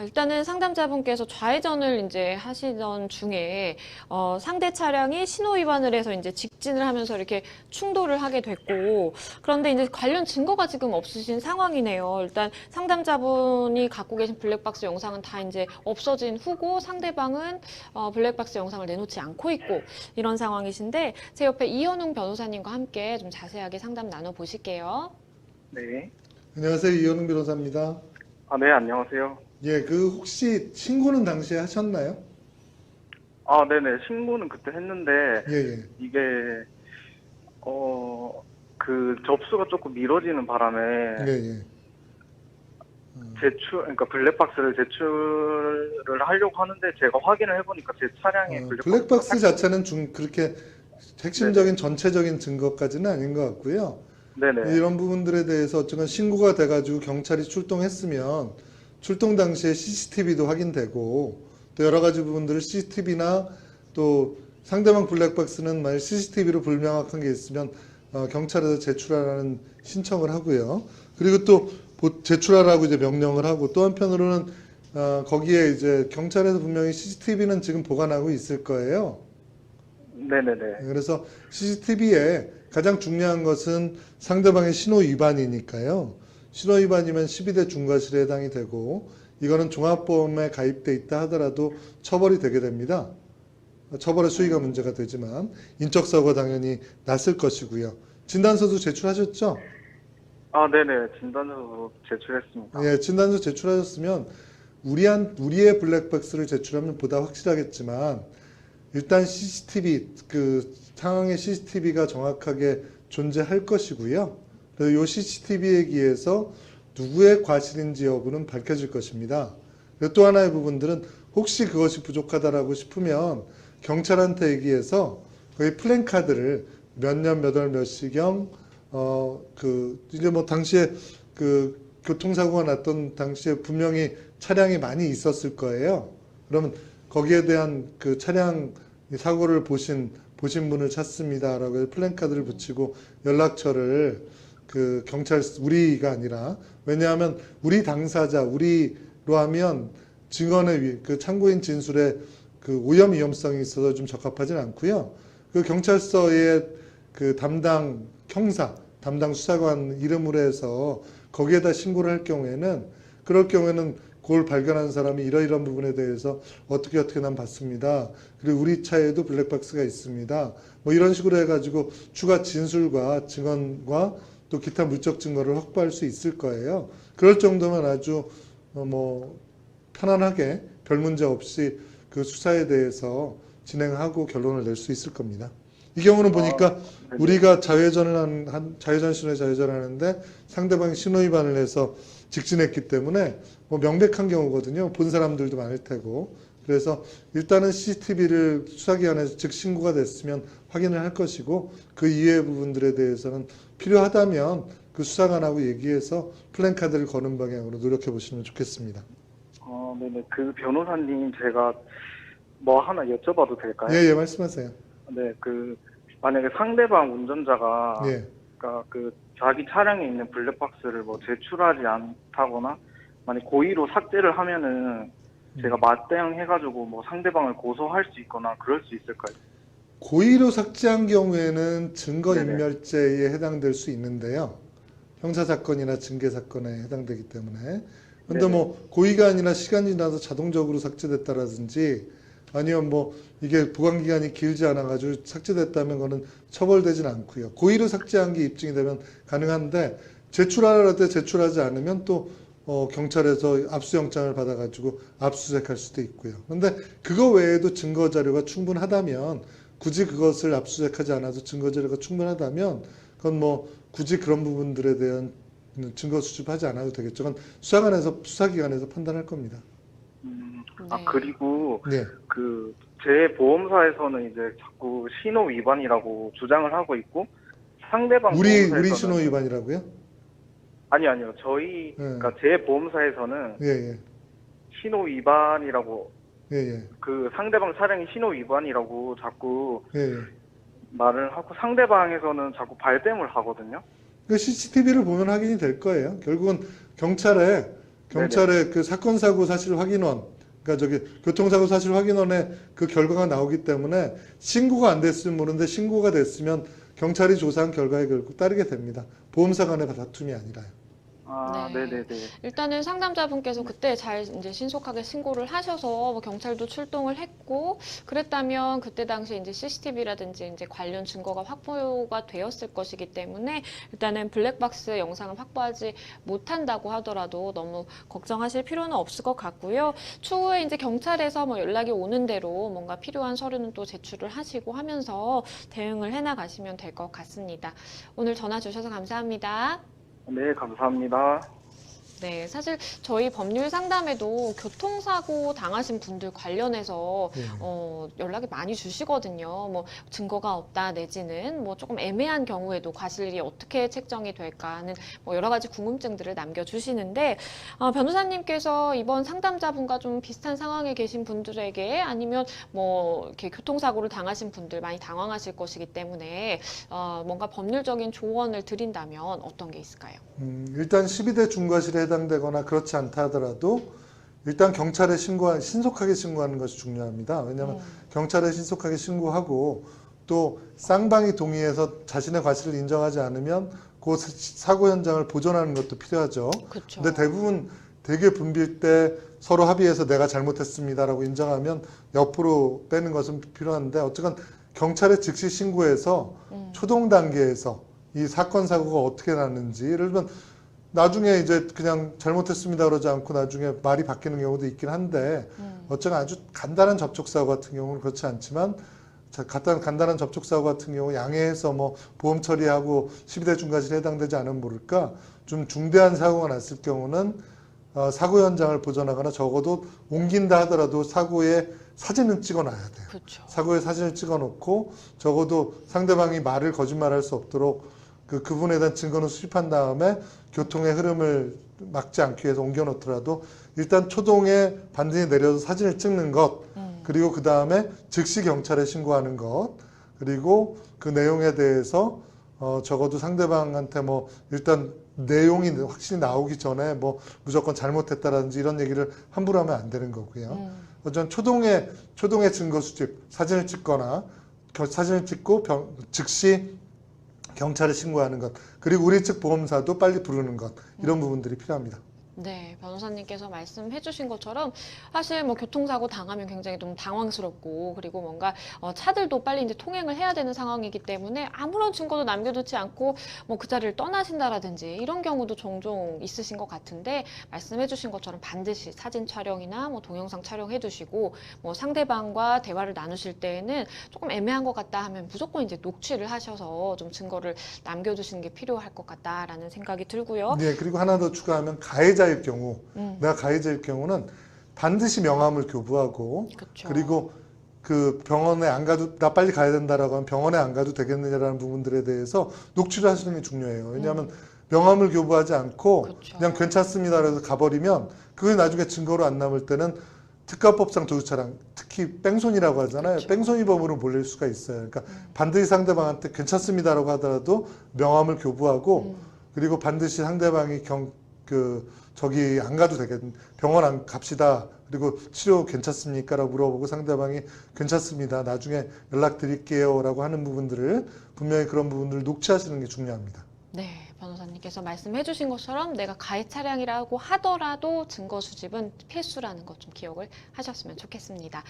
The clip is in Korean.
일단은 상담자분께서 좌회전을 이제 하시던 중에 상대 차량이 신호 위반을 해서 이제 직진을 하면서 이렇게 충돌을 하게 됐고, 그런데 이제 관련 증거가 지금 없으신 상황이네요. 일단 상담자분이 갖고 계신 블랙박스 영상은 다 이제 없어진 후고, 상대방은 블랙박스 영상을 내놓지 않고 있고, 이런 상황이신데, 제 옆에 이현웅 변호사님과 함께 좀 자세하게 상담 나눠보실게요. 네. 안녕하세요. 이현웅 변호사입니다. 네, 안녕하세요. 예, 혹시 신고는 당시에 하셨나요? 네네. 신고는 그때 했는데, 예, 예. 이게, 접수가 조금 미뤄지는 바람에, 예, 예. 그러니까 블랙박스를 제출을 하려고 하는데, 제가 확인을 해보니까 제 차량에 블랙박스 자체는 그렇게 핵심적인 전체적인 증거까지는 아닌 것 같고요. 네네. 이런 부분들에 대해서 어쨌든 신고가 돼가지고 경찰이 출동했으면 출동 당시에 CCTV도 확인되고 또 여러 가지 부분들을 CCTV나 또 상대방 블랙박스는 만약 CCTV로 불명확한 게 있으면 경찰에서 제출하라는 신청을 하고요. 그리고 또 제출하라고 이제 명령을 하고 또 한편으로는 거기에 이제 경찰에서 분명히 CCTV는 지금 보관하고 있을 거예요. 네네네. 그래서 CCTV에 가장 중요한 것은 상대방의 신호 위반이니까요. 신호 위반이면 12대 중과실에 해당이 되고 이거는 종합보험에 가입돼 있다 하더라도 처벌이 되게 됩니다. 처벌의 수위가 문제가 되지만 인적사고가 당연히 났을 것이고요. 진단서도 제출하셨죠? 네네. 진단서 제출했습니다. 예, 진단서 제출하셨으면 우리의 블랙박스를 제출하면 보다 확실하겠지만 일단 CCTV, 상황의 CCTV가 정확하게 존재할 것이고요. 그래서 이 CCTV에 의해서 누구의 과실인지 여부는 밝혀질 것입니다. 그리고 또 하나의 부분들은 혹시 그것이 부족하다라고 싶으면 경찰한테 얘기해서 거의 플랜카드를 몇 년 몇 월 몇 시경 이제 뭐 당시에 교통사고가 났던 당시에 분명히 차량이 많이 있었을 거예요. 그러면 거기에 대한 그 차량 사고를 보신 분을 찾습니다라고 해서 플랜카드를 붙이고 연락처를 우리가 아니라 왜냐하면 우리 당사자 우리로 하면 증언의 참고인 진술에 오염 위험성이 있어서 좀 적합하진 않고요. 경찰서의 담당 형사, 담당 수사관 이름으로 해서 거기에다 신고를 할 경우에는 그럴 경우에는 그걸 발견한 사람이 이러이러한 부분에 대해서 어떻게 난 봤습니다. 그리고 우리 차에도 블랙박스가 있습니다. 뭐 이런 식으로 해가지고 추가 진술과 증언과 또 기타 물적 증거를 확보할 수 있을 거예요. 그럴 정도면 아주 편안하게 별 문제 없이 그 수사에 대해서 진행하고 결론을 낼 수 있을 겁니다. 이 경우는 보니까 우리가 자회전 신호에 좌회전을 하는데 상대방이 신호 위반을 해서 직진했기 때문에 명백한 경우거든요. 본 사람들도 많을 테고. 그래서 일단은 CCTV를 수사기관에서 즉 신고가 됐으면 확인을 할 것이고 그 이외의 부분들에 대해서는 필요하다면 그 수사관하고 얘기해서 플랜카드를 거는 방향으로 노력해 보시면 좋겠습니다. 네네. 변호사님 제가 뭐 하나 여쭤봐도 될까요? 예, 말씀하세요. 네, 만약에 상대방 운전자가 예. 그러니까 자기 차량에 있는 블랙박스를 뭐 제출하지 않다거나 만약 고의로 삭제를 하면은 제가 맞대응해가지고 뭐 상대방을 고소할 수 있거나 그럴 수 있을까요? 고의로 삭제한 경우에는 증거인멸죄에 해당될 수 있는데요. 형사사건이나 징계사건에 해당되기 때문에. 근데 고의가 아니라 시간이 지나서 자동적으로 삭제됐다라든지 아니면 이게 보관기간이 길지 않아가지고 삭제됐다면 그거는 처벌되진 않고요. 고의로 삭제한 게 입증이 되면 가능한데 제출하라 때 제출하지 않으면 또 경찰에서 압수영장을 받아가지고 압수수색할 수도 있고요. 그런데 그거 외에도 증거자료가 충분하다면 굳이 그것을 압수수색하지 않아도 증거자료가 충분하다면 그건 굳이 그런 부분들에 대한 증거 수집하지 않아도 되겠죠. 그건 수사기관에서 판단할 겁니다. 그리고 네. 제 보험사에서는 이제 자꾸 신호 위반이라고 주장을 하고 있고 상대방 우리 신호 위반이라고요? 아니요. 그러니까 제 보험사에서는 예. 신호 위반이라고 예. 상대방 차량이 신호 위반이라고 자꾸 예. 말을 하고 상대방에서는 자꾸 발뺌을 하거든요. CCTV를 보면 확인이 될 거예요. 결국은 경찰에 경찰의 그 사건 사고 사실 확인원, 그러니까 저기 교통사고 사실 확인원에 그 결과가 나오기 때문에 신고가 안 됐으면 모르는데 신고가 됐으면 경찰이 조사한 결과에 결국 따르게 됩니다. 보험사 간의 다툼이 아니라요. 아, 네. 네네네. 일단은 상담자분께서 그때 잘 이제 신속하게 신고를 하셔서 뭐 경찰도 출동을 했고 그랬다면 그때 당시 이제 CCTV라든지 이제 관련 증거가 확보가 되었을 것이기 때문에 일단은 블랙박스 영상을 확보하지 못한다고 하더라도 너무 걱정하실 필요는 없을 것 같고요. 추후에 이제 경찰에서 뭐 연락이 오는 대로 뭔가 필요한 서류는 또 제출을 하시고 하면서 대응을 해나가시면 될 것 같습니다. 오늘 전화 주셔서 감사합니다. 네, 감사합니다. 네, 사실 저희 법률 상담에도 교통사고 당하신 분들 관련해서 네. 연락이 많이 주시거든요. 뭐 증거가 없다 내지는 뭐 조금 애매한 경우에도 과실이 어떻게 책정이 될까 하는 뭐 여러 가지 궁금증들을 남겨주시는데 변호사님께서 이번 상담자분과 좀 비슷한 상황에 계신 분들에게 아니면 뭐 이렇게 교통사고를 당하신 분들 많이 당황하실 것이기 때문에 뭔가 법률적인 조언을 드린다면 어떤 게 있을까요? 일단 12대 중과실에 해당되거나 그렇지 않다 하더라도 일단 경찰에 신속하게 신고하는 것이 중요합니다. 왜냐하면 경찰에 신속하게 신고하고 또 쌍방이 동의해서 자신의 과실을 인정하지 않으면 그 사고 현장을 보존하는 것도 필요하죠. 그렇죠. 근데 대부분 되게 분빌 때 서로 합의해서 내가 잘못했습니다라고 인정하면 옆으로 빼는 것은 필요한데 어쨌건 경찰에 즉시 신고해서 초동 단계에서 이 사건 사고가 어떻게 났는지 예를 들면 나중에 이제 그냥 잘못했습니다 그러지 않고 나중에 말이 바뀌는 경우도 있긴 한데 어쩌면 아주 간단한 접촉사고 같은 경우는 그렇지 않지만 간단한 접촉사고 같은 경우 양해해서 뭐 보험 처리하고 12대 중과실에 해당되지 않으면 모를까 좀 중대한 사고가 났을 경우는 사고 현장을 보존하거나 적어도 옮긴다 하더라도 사고의 사진은 찍어놔야 돼요. 그렇죠. 사고의 사진을 찍어놓고 적어도 상대방이 말을 거짓말할 수 없도록 그분에 대한 증거는 수집한 다음에 교통의 흐름을 막지 않기 위해서 옮겨놓더라도 일단 초동에 반드시 내려서 사진을 찍는 것 그리고 그 다음에 즉시 경찰에 신고하는 것 그리고 그 내용에 대해서 적어도 상대방한테 뭐 일단 내용이 확실히 나오기 전에 뭐 무조건 잘못했다라든지 이런 얘기를 함부로 하면 안 되는 거고요. 어쨌든 초동의 증거 수집 사진을 찍거나 사진을 찍고 즉시 경찰에 신고하는 것 그리고 우리 측 보험사도 빨리 부르는 것 이런 부분들이 필요합니다. 네, 변호사님께서 말씀해 주신 것처럼 사실 뭐 교통사고 당하면 굉장히 좀 당황스럽고 그리고 뭔가 차들도 빨리 이제 통행을 해야 되는 상황이기 때문에 아무런 증거도 남겨두지 않고 뭐 그 자리를 떠나신다라든지 이런 경우도 종종 있으신 것 같은데 말씀해 주신 것처럼 반드시 사진 촬영이나 뭐 동영상 촬영해 두시고 뭐 상대방과 대화를 나누실 때에는 조금 애매한 것 같다 하면 무조건 이제 녹취를 하셔서 좀 증거를 남겨두시는 게 필요할 것 같다라는 생각이 들고요. 네, 그리고 하나 더 추가하면 가해자일 경우, 내가 가해자일 경우는 반드시 명함을 교부하고, 그쵸. 그리고 그 병원에 안 가도, 나 빨리 가야 된다라고 하면 병원에 안 가도 되겠느냐라는 부분들에 대해서 녹취를 하시는 게 중요해요. 왜냐하면 명함을 교부하지 않고 그쵸. 그냥 괜찮습니다 그래서 가버리면 그게 나중에 증거로 안 남을 때는 특가법상 도주차량, 특히 뺑소니라고 하잖아요. 그쵸. 뺑소니범으로 몰릴 수가 있어요. 그러니까 반드시 상대방한테 괜찮습니다라고 하더라도 명함을 교부하고 그리고 반드시 상대방이 저기 안 가도 되겠, 병원 안 갑시다. 그리고 치료 괜찮습니까? 라고 물어보고 상대방이 괜찮습니다. 나중에 연락드릴게요. 라고 하는 부분들을 분명히 그런 부분들을 녹취하시는 게 중요합니다. 네, 변호사님께서 말씀해 주신 것처럼 내가 가해 차량이라고 하더라도 증거 수집은 필수라는 것 좀 기억을 하셨으면 좋겠습니다.